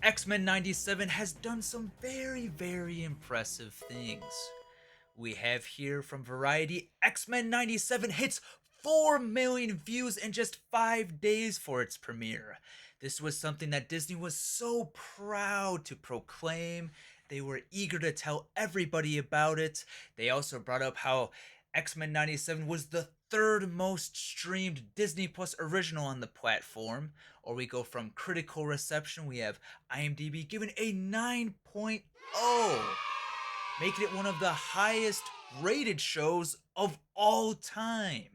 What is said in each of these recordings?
X-Men 97 has done some very impressive things. We have here from Variety, X-Men 97 hits 4 million views in just 5 days for its premiere. This was something that Disney was so proud to proclaim. They were eager to tell everybody about it. They also brought up how X-Men 97 was the third most streamed Disney Plus original on the platform. Or we go from critical reception, we have IMDb giving a 9.0, making it one of the highest rated shows of all time.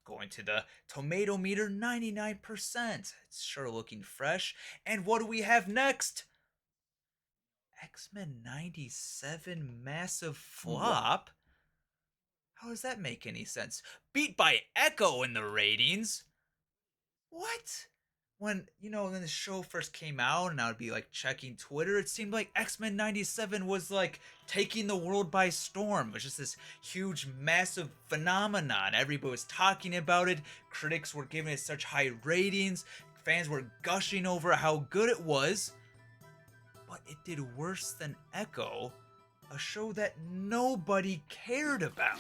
Going to the tomato meter, 99%. It's sure looking fresh. And what do we have next? X-Men 97 massive flop? How does that make any sense? Beat by Echo in the ratings? What? When the show first came out and I would be like checking Twitter, it seemed like X-Men 97 was like taking the world by storm. It was just this huge, massive phenomenon. Everybody was talking about it. Critics were giving it such high ratings. Fans were gushing over how good it was. But it did worse than Echo, a show that nobody cared about.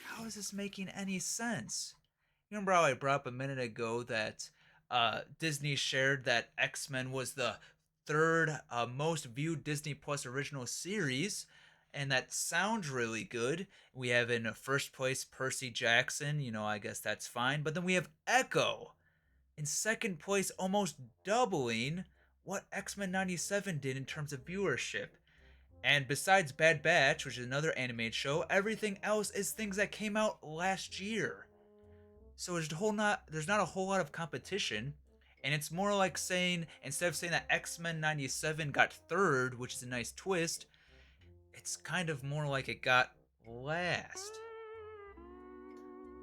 How is this making any sense? You remember how I brought up a minute ago that Disney shared that X-Men was the third most viewed Disney Plus original series, and that sounds really good. We have in first place Percy Jackson, I guess that's fine. But then we have Echo in second place, almost doubling what X-Men 97 did in terms of viewership. And besides Bad Batch, which is another animated show, everything else is things that came out last year. So there's not a whole lot of competition, and it's more like saying, instead of saying that X-Men 97 got third, which is a nice twist, it's kind of more like it got last.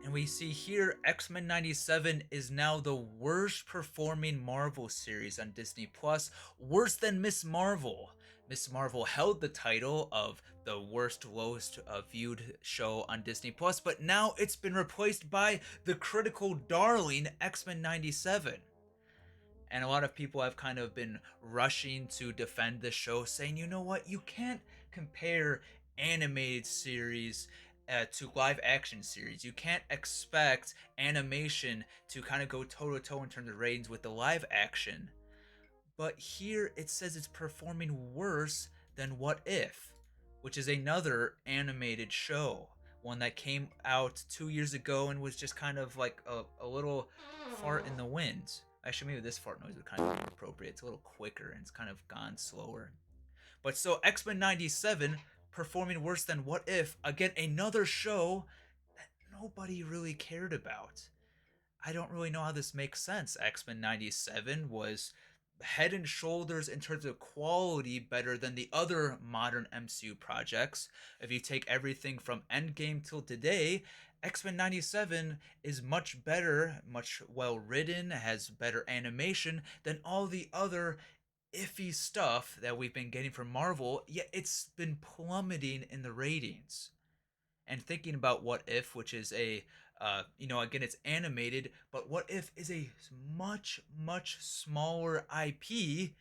And we see here X-Men 97 is now the worst performing Marvel series on Disney Plus, worse than Miss Marvel. Miss Marvel held the title of the worst, lowest viewed show on Disney Plus, but now it's been replaced by the critical darling X-Men 97. And a lot of people have kind of been rushing to defend the show, saying, you know what, you can't compare animated series to live action series. You can't expect animation to kind of go toe to toe in terms of ratings with the live action. But here it says it's performing worse than What If, which is another animated show. One that came out 2 years ago and was just kind of like a little fart in the wind. Actually, maybe this fart noise would kind of be appropriate. It's a little quicker and it's kind of gone slower. But so X-Men 97 performing worse than What If, again, another show that nobody really cared about. I don't really know how this makes sense. X-Men 97 was head and shoulders in terms of quality better than the other modern MCU projects. If you take everything from Endgame till today, X-Men 97 is much better, much well written, has better animation than all the other iffy stuff that we've been getting from Marvel, yet it's been plummeting in the ratings. And thinking about What If, which is again, it's animated, but What If is a much smaller IP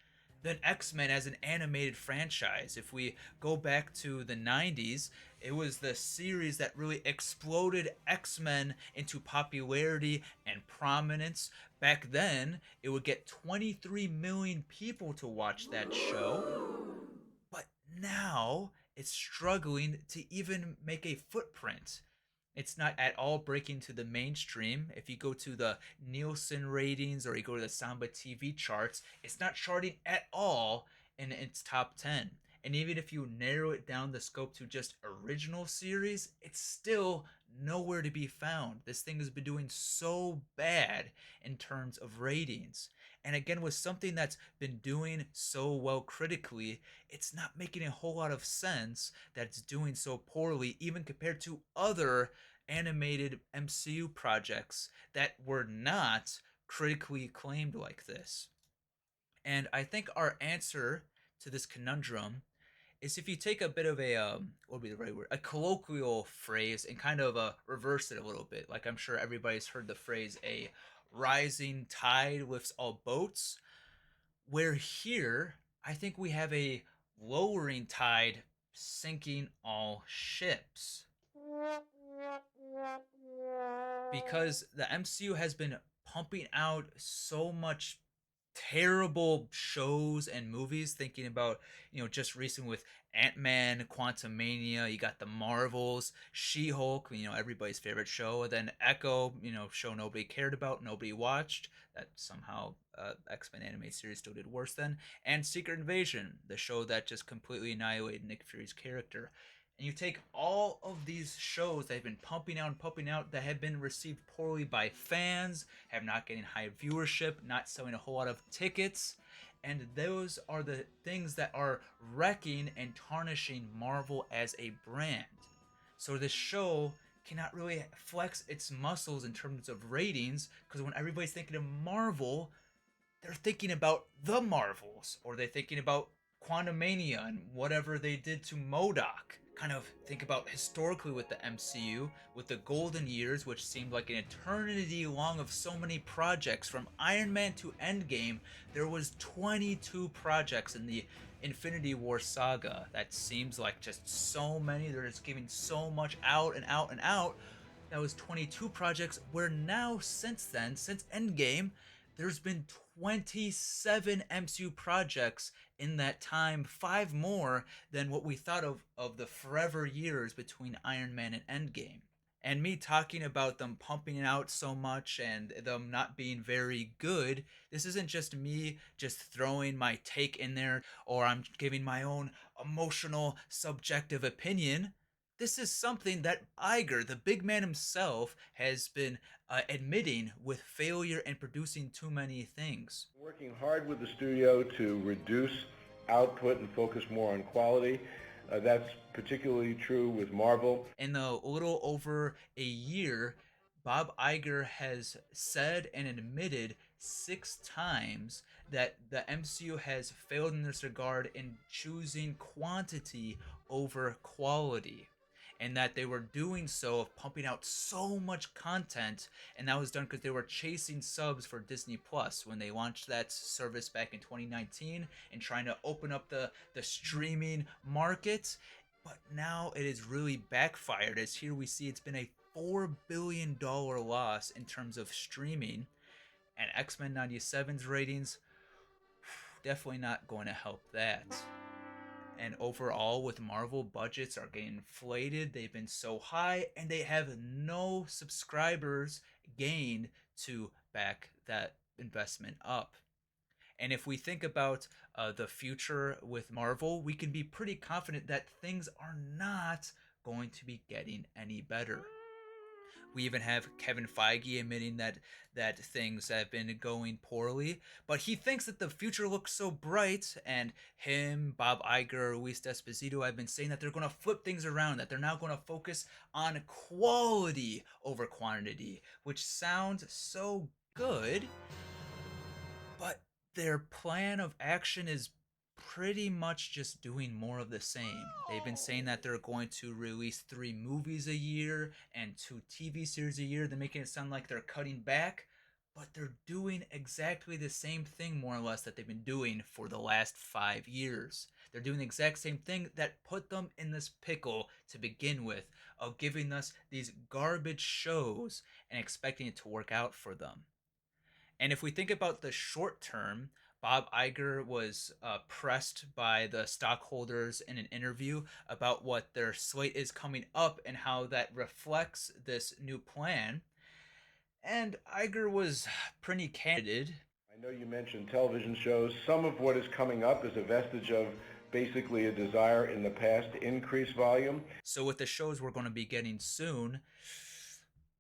than X-Men as an animated franchise. If we go back to the 90s, it was the series that really exploded X-Men into popularity and prominence. Back then, it would get 23 million people to watch that show. But now it's struggling to even make a footprint. It's not at all breaking to the mainstream. If you go to the Nielsen ratings or you go to the Samba TV charts, it's not charting at all in its top 10. And even if you narrow it down the scope to just original series, it's still nowhere to be found. This thing has been doing so bad in terms of ratings. And again, with something that's been doing so well critically, it's not making a whole lot of sense that it's doing so poorly, even compared to other animated MCU projects that were not critically acclaimed like this. And I think our answer to this conundrum is if you take a bit of a what would be the right word, a colloquial phrase, and kind of reverse it a little bit. Like I'm sure everybody's heard the phrase, a rising tide lifts all boats. Where here, I think we have a lowering tide sinking all ships. Because the MCU has been pumping out so much terrible shows and movies. Thinking about, just recent with Ant-Man, Quantumania, you got the Marvels, She-Hulk, everybody's favorite show, and then Echo, show nobody cared about, nobody watched, that somehow X-Men animated series still did worse than, and Secret Invasion, the show that just completely annihilated Nick Fury's character. And you take all of these shows that have been pumping out and pumping out that have been received poorly by fans, have not getting high viewership, not selling a whole lot of tickets, and those are the things that are wrecking and tarnishing Marvel as a brand. So this show cannot really flex its muscles in terms of ratings, because when everybody's thinking of Marvel, they're thinking about the Marvels, or they're thinking about Quantumania and whatever they did to MODOK. Kind of think about historically with the MCU, with the golden years, which seemed like an eternity long of so many projects. From Iron Man to Endgame, there was 22 projects in the Infinity War saga. That seems like just so many. They're just giving so much out and out and out. That was 22 projects, where now, since then, since Endgame, there's been 27 MCU projects in that time, five more than what we thought of the forever years between Iron Man and Endgame. And me talking about them pumping it out so much and them not being very good, this isn't just me just throwing my take in there, or I'm giving my own emotional, subjective opinion. This is something that Iger, the big man himself, has been admitting with failure and producing too many things. Working hard with the studio to reduce output and focus more on quality. That's particularly true with Marvel. In a little over a year, Bob Iger has said and admitted 6 times that the MCU has failed in this regard in choosing quantity over quality. And that they were doing so of pumping out so much content, and that was done because they were chasing subs for Disney Plus when they launched that service back in 2019 and trying to open up the streaming market. But now it is really backfired, as here we see it's been a $4 billion loss in terms of streaming, and X-Men 97's ratings definitely not going to help that. And overall, with Marvel, budgets are getting inflated. They've been so high, and they have no subscribers gained to back that investment up. And if we think about the future with Marvel, we can be pretty confident that things are not going to be getting any better. We even have Kevin Feige admitting that things have been going poorly, but he thinks that the future looks so bright, and him, Bob Iger, Luis Esposito have been saying that they're going to flip things around, that they're now going to focus on quality over quantity, which sounds so good, but their plan of action is pretty much just doing more of the same. They've been saying that they're going to release 3 movies a year and 2 TV series a year. They're making it sound like they're cutting back, but they're doing exactly the same thing, more or less, that they've been doing for the last 5 years. They're doing the exact same thing that put them in this pickle to begin with, of giving us these garbage shows and expecting it to work out for them. And if we think about the short term, Bob Iger was pressed by the stockholders in an interview about what their slate is coming up and how that reflects this new plan. And Iger was pretty candid. I know you mentioned television shows. Some of what is coming up is a vestige of basically a desire in the past to increase volume. So with the shows we're going to be getting soon,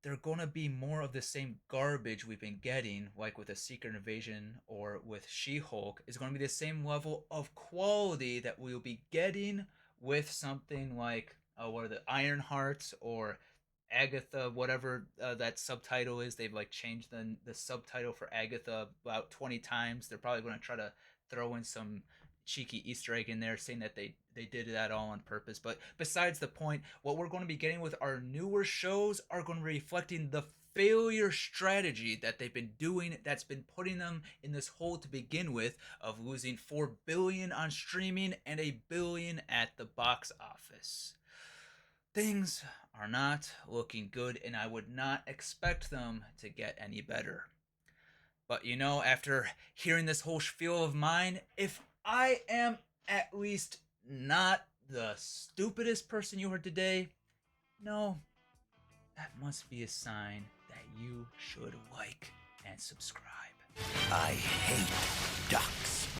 they're going to be more of the same garbage we've been getting, like with a Secret Invasion or with She-Hulk. Is going to be the same level of quality that we'll be getting with something like what are the Ironheart or Agatha, whatever that subtitle is. They've like changed the subtitle for Agatha about 20 times. They're probably going to try to throw in some cheeky Easter egg in there saying that they did that all on purpose. But besides the point, what we're going to be getting with our newer shows are going to be reflecting the failure strategy that they've been doing that's been putting them in this hole to begin with of losing 4 billion on streaming and a billion at the box office. Things are not looking good, and I would not expect them to get any better. But after hearing this whole spiel of mine, if I am at least not the stupidest person you heard today, no, that must be a sign that you should like and subscribe. I hate ducks.